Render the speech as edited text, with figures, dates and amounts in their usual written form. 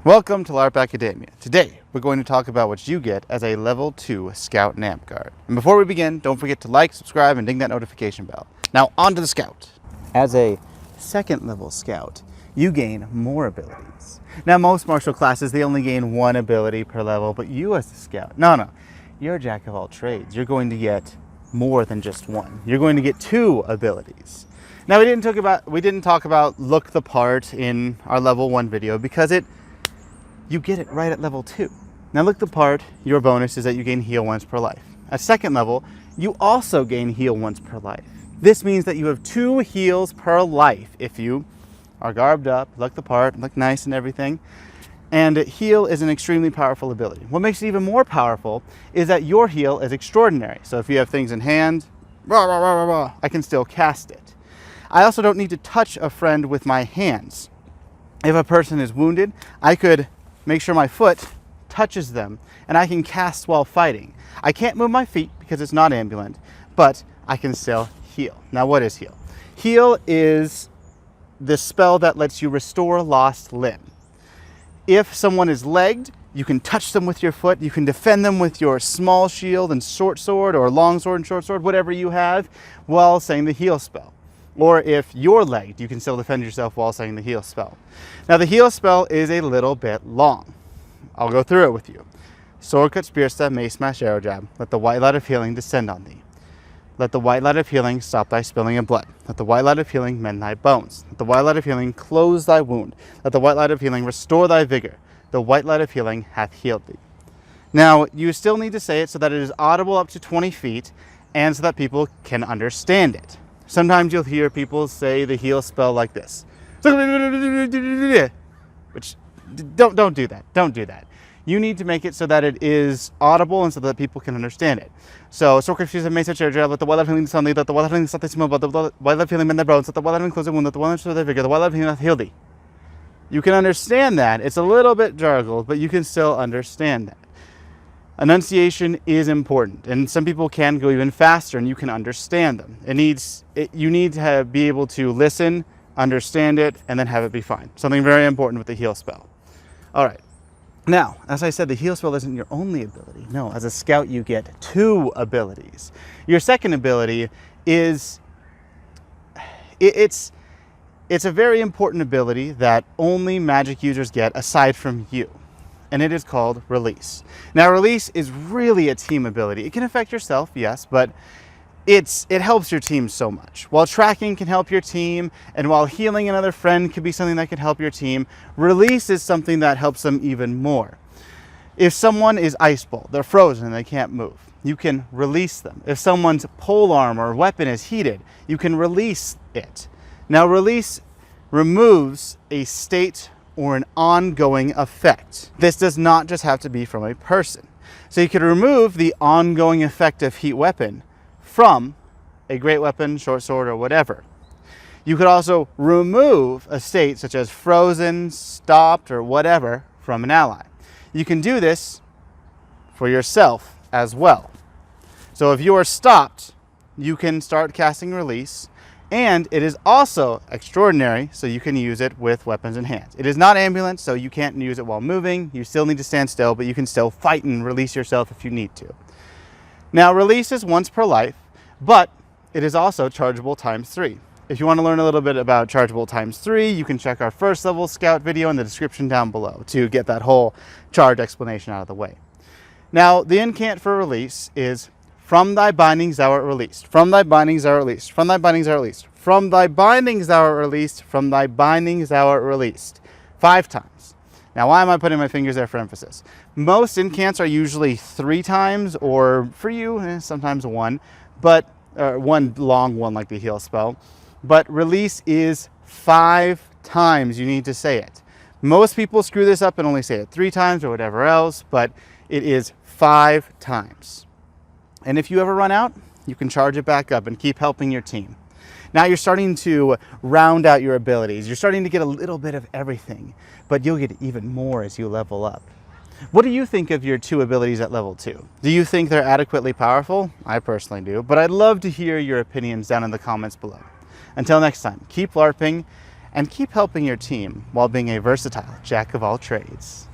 Welcome to Larp Academia. Today, we're going to talk about what you get as a level 2 Scout in Amtgard. And before we begin, don't forget to like, subscribe, and ding that notification bell. Now, on to the Scout. As a second level Scout, you gain more abilities. Now, most martial classes, they only gain one ability per level, but you as a Scout, no, you're a jack of all trades. You're going to get more than just one. You're going to get 2 abilities. Now, we didn't talk about look the part in our level 1 video because you get it right at level 2. Now look the part, your bonus is that you gain heal once per life. At second level, you also gain heal once per life. This means that you have 2 heals per life if you are garbed up, look the part, look nice and everything. And heal is an extremely powerful ability. What makes it even more powerful is that your heal is extraordinary. So if you have things in hand, I can still cast it. I also don't need to touch a friend with my hands. If a person is wounded, I could make sure my foot touches them and I can cast while fighting. I can't move my feet because it's not ambulant, but I can still heal. Now what is heal? Heal is the spell that lets you restore lost limb. If someone is legged, you can touch them with your foot, you can defend them with your small shield and short sword or long sword and short sword, whatever you have, while saying the heal spell. Or if you're legged, you can still defend yourself while saying the heal spell. Now the heal spell is a little bit long. I'll go through it with you. Sword cut, spear stab, mace smash, arrow jab. Let the white light of healing descend on thee. Let the white light of healing stop thy spilling of blood. Let the white light of healing mend thy bones. Let the white light of healing close thy wound. Let the white light of healing restore thy vigor. The white light of healing hath healed thee. Now you still need to say it so that it is audible up to 20 feet and so that people can understand it. Sometimes you'll hear people say the heal spell like this. Which, don't do that. Don't do that. You need to make it so that it is audible and so that people can understand it. So, let the white light of healing descend thee, let the white light of healing stop thy small blood, let the white light of healing mend thy bones, let the white light of healing close thy wound, let the white light restore thy vigor, the white light of healing hath healed thee. You can understand that. It's a little bit jargled, but you can still understand that. Enunciation is important, and some people can go even faster and you can understand them. You need to be able to listen, understand it, and then have it be fine. Something very important with the heal spell. All right. Now, as I said, the heal spell isn't your only ability. No, as a Scout, you get 2 abilities. Your second ability is, it's a very important ability that only magic users get aside from you. And it is called Release. Now, Release is really a team ability. It can affect yourself, yes, but it helps your team so much. While tracking can help your team, and while healing another friend could be something that can help your team, Release is something that helps them even more. If someone is ice ball, they're frozen and they can't move, you can release them. If someone's pole arm or weapon is heated, you can release it. Now, Release removes a state or an ongoing effect. This does not just have to be from a person. So you could remove the ongoing effect of heat weapon from a great weapon, short sword, or whatever. You could also remove a state such as frozen, stopped, or whatever from an ally. You can do this for yourself as well. So if you are stopped, you can start casting Release. And it is also extraordinary, so you can use it with weapons in hand. It is not ambulance, so you can't use it while moving. You still need to stand still, but you can still fight and release yourself if you need to. Now, Release is once per life, but it is also chargeable times 3. If you want to learn a little bit about chargeable times 3, you can check our first level Scout video in the description down below to get that whole charge explanation out of the way. Now, the incant for Release is from thy bindings thou art released. From thy bindings thou art released. From thy bindings thou art released. From thy bindings thou art released. From thy bindings thou art released. 5 times. Now, why am I putting my fingers there for emphasis? Most incants are usually 3 times, or for you, sometimes 1, but one long one like the heal spell. But Release is 5 times you need to say it. Most people screw this up and only say it 3 times or whatever else, but it is 5 times. And if you ever run out, you can charge it back up and keep helping your team. Now you're starting to round out your abilities. You're starting to get a little bit of everything, but you'll get even more as you level up. What do you think of your 2 abilities at level 2? Do you think they're adequately powerful? I personally do, but I'd love to hear your opinions down in the comments below. Until next time, keep LARPing and keep helping your team while being a versatile jack of all trades.